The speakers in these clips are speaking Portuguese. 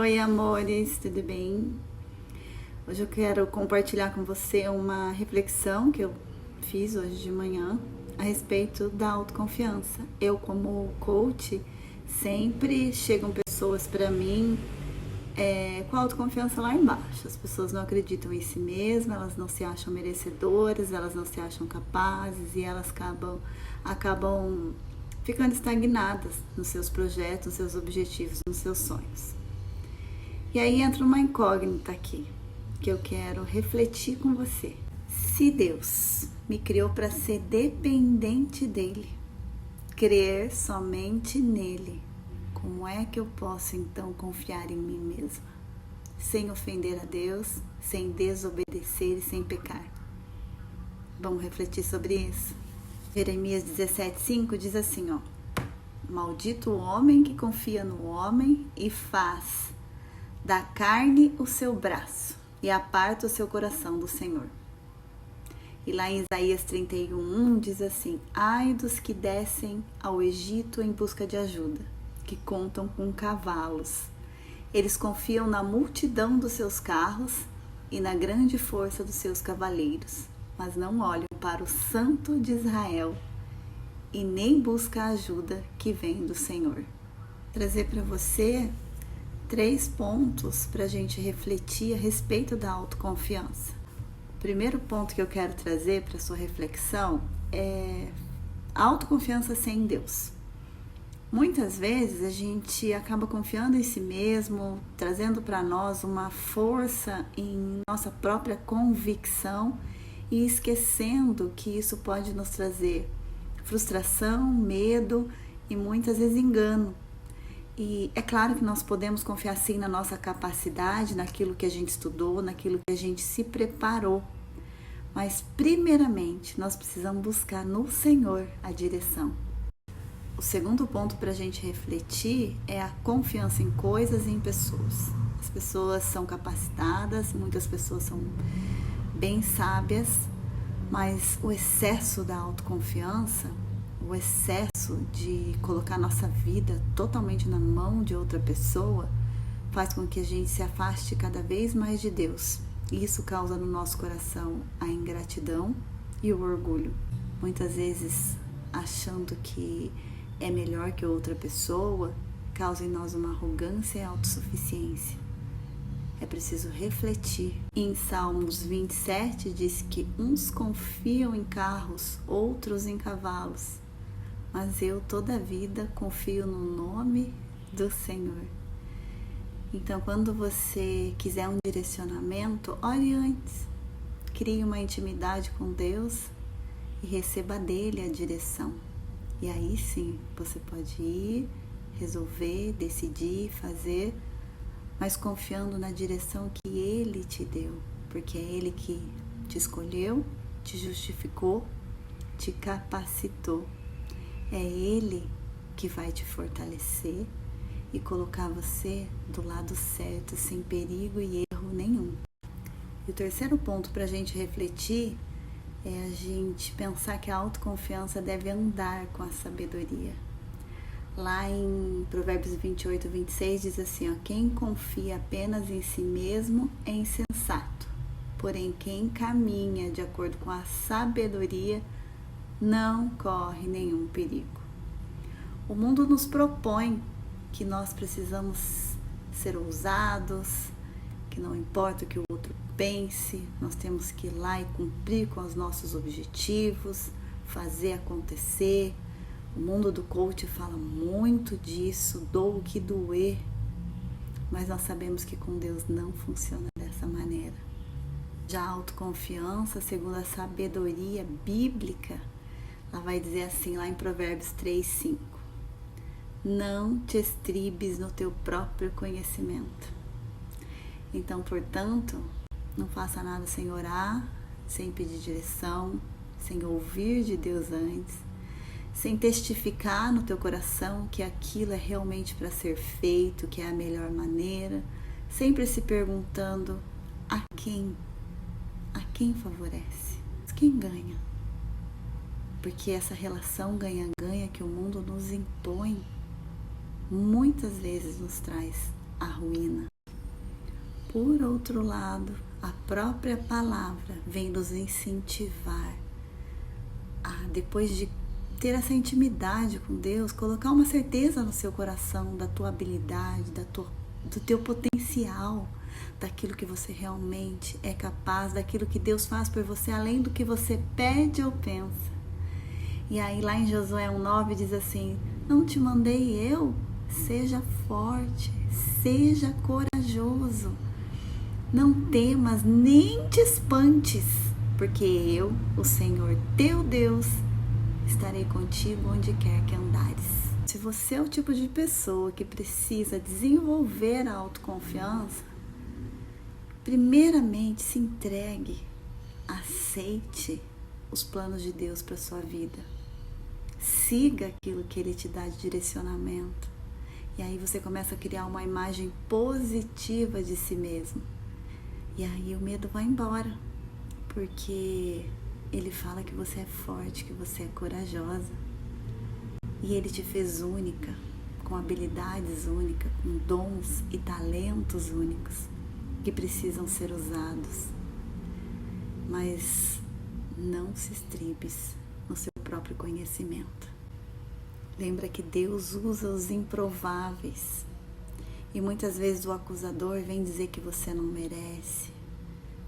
Oi, amores, tudo bem? Hoje eu quero compartilhar com você uma reflexão que eu fiz hoje de manhã a respeito da autoconfiança. Eu, como coach, sempre chegam pessoas para mim com a autoconfiança lá embaixo. As pessoas não acreditam em si mesmas, elas não se acham merecedoras, elas não se acham capazes e elas acabam ficando estagnadas nos seus projetos, nos seus objetivos, nos seus sonhos. E aí entra uma incógnita aqui, que eu quero refletir com você. Se Deus me criou para ser dependente dele, crer somente nele, como é que eu posso então confiar em mim mesma? Sem ofender a Deus, sem desobedecer e sem pecar. Vamos refletir sobre isso? Jeremias 17:5 diz assim, ó: Maldito o homem que confia no homem e faz da carne o seu braço e aparta o seu coração do Senhor. E lá em Isaías 31:1 diz assim: Ai dos que descem ao Egito em busca de ajuda, que contam com cavalos. Eles confiam na multidão dos seus carros e na grande força dos seus cavaleiros, mas não olham para o Santo de Israel e nem buscam a ajuda que vem do Senhor. Trazer para você 3 pontos para a gente refletir a respeito da autoconfiança. O primeiro ponto que eu quero trazer para a sua reflexão é a autoconfiança sem Deus. Muitas vezes a gente acaba confiando em si mesmo, trazendo para nós uma força em nossa própria convicção e esquecendo que isso pode nos trazer frustração, medo e muitas vezes engano. E é claro que nós podemos confiar sim na nossa capacidade, naquilo que a gente estudou, naquilo que a gente se preparou. Mas primeiramente nós precisamos buscar no Senhor a direção. O segundo ponto para a gente refletir é a confiança em coisas e em pessoas. As pessoas são capacitadas, muitas pessoas são bem sábias, mas o excesso da autoconfiança, o excesso de colocar nossa vida totalmente na mão de outra pessoa, faz com que a gente se afaste cada vez mais de Deus. E isso causa no nosso coração a ingratidão e o orgulho. Muitas vezes, achando que é melhor que outra pessoa, causa em nós uma arrogância e autossuficiência. É preciso refletir. Em Salmos 27 diz que uns confiam em carros, outros em cavalos, mas eu toda a vida confio no nome do Senhor. Então, quando você quiser um direcionamento, ore antes, crie uma intimidade com Deus e receba dele a direção. E aí sim, você pode ir, resolver, decidir, fazer, mas confiando na direção que Ele te deu, porque é Ele que te escolheu, te justificou, te capacitou. É Ele que vai te fortalecer e colocar você do lado certo, sem perigo e erro nenhum. E o terceiro ponto para a gente refletir é a gente pensar que a autoconfiança deve andar com a sabedoria. Lá em Provérbios 28:26 diz assim, ó: Quem confia apenas em si mesmo é insensato, porém quem caminha de acordo com a sabedoria não corre nenhum perigo. O mundo nos propõe que nós precisamos ser ousados, que não importa o que o outro pense, nós temos que ir lá e cumprir com os nossos objetivos, fazer acontecer. O mundo do coach fala muito disso, dou o que doer, mas nós sabemos que com Deus não funciona dessa maneira. Já a autoconfiança, segundo a sabedoria bíblica, ela vai dizer assim lá em Provérbios 3:5: Não te estribes no teu próprio conhecimento. Então, portanto, não faça nada sem orar, sem pedir direção, sem ouvir de Deus antes, sem testificar no teu coração que aquilo é realmente para ser feito, que é a melhor maneira, sempre se perguntando a quem favorece, quem ganha. Porque essa relação ganha-ganha que o mundo nos impõe, muitas vezes nos traz à ruína. Por outro lado, a própria palavra vem nos incentivar a, depois de ter essa intimidade com Deus, colocar uma certeza no seu coração da tua habilidade, do teu potencial, daquilo que você realmente é capaz, daquilo que Deus faz por você, além do que você pede ou pensa. E aí lá em Josué 1:9 diz assim: não te mandei eu? Seja forte, seja corajoso, não temas nem te espantes, porque eu, o Senhor teu Deus, estarei contigo onde quer que andares. Se você é o tipo de pessoa que precisa desenvolver a autoconfiança, primeiramente se entregue, aceite os planos de Deus para sua vida. Siga aquilo que Ele te dá de direcionamento. E aí você começa a criar uma imagem positiva de si mesmo. E aí o medo vai embora, porque Ele fala que você é forte, que você é corajosa. E Ele te fez única, com habilidades únicas, com dons e talentos únicos, que precisam ser usados. Mas não se estribes no seu próprio conhecimento. Lembra que Deus usa os improváveis. E muitas vezes o acusador vem dizer que você não merece,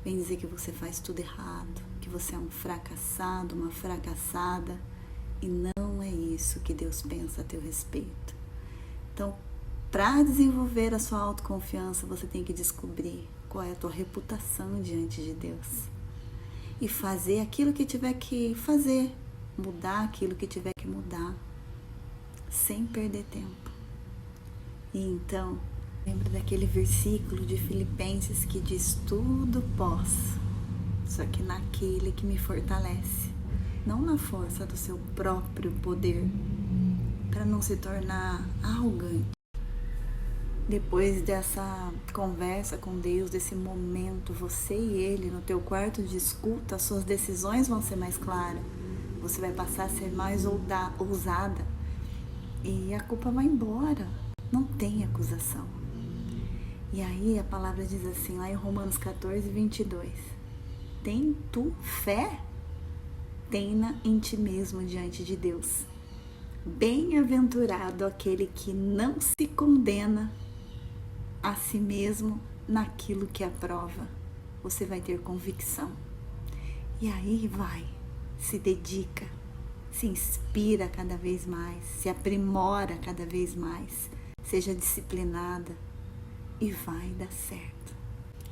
vem dizer que você faz tudo errado, que você é um fracassado, uma fracassada. E não é isso que Deus pensa a teu respeito. Então, para desenvolver a sua autoconfiança, você tem que descobrir qual é a tua reputação diante de Deus. E fazer aquilo que tiver que fazer, mudar aquilo que tiver que mudar, sem perder tempo. E então, lembra daquele versículo de Filipenses que diz: tudo posso, só que naquele que me fortalece, não na força do seu próprio poder, para não se tornar arrogante. Depois dessa conversa com Deus, desse momento, você e Ele no teu quarto de escuta, as suas decisões vão ser mais claras, você vai passar a ser mais ousada e a culpa vai embora, não tem acusação. E aí a palavra diz assim, lá em Romanos 14:22, tem tu fé? Tenha em ti mesmo diante de Deus. Bem-aventurado aquele que não se condena a si mesmo naquilo que aprova. Você vai ter convicção. E aí vai, se dedica, se inspira cada vez mais, se aprimora cada vez mais, seja disciplinada e vai dar certo.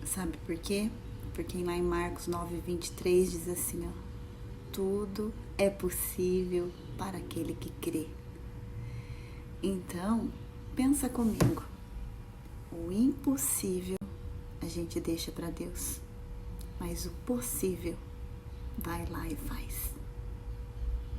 Sabe por quê? Porque lá em Marcos 9:23 diz assim, ó, tudo é possível para aquele que crê. Então, pensa comigo. O impossível a gente deixa para Deus, mas o possível vai lá e faz.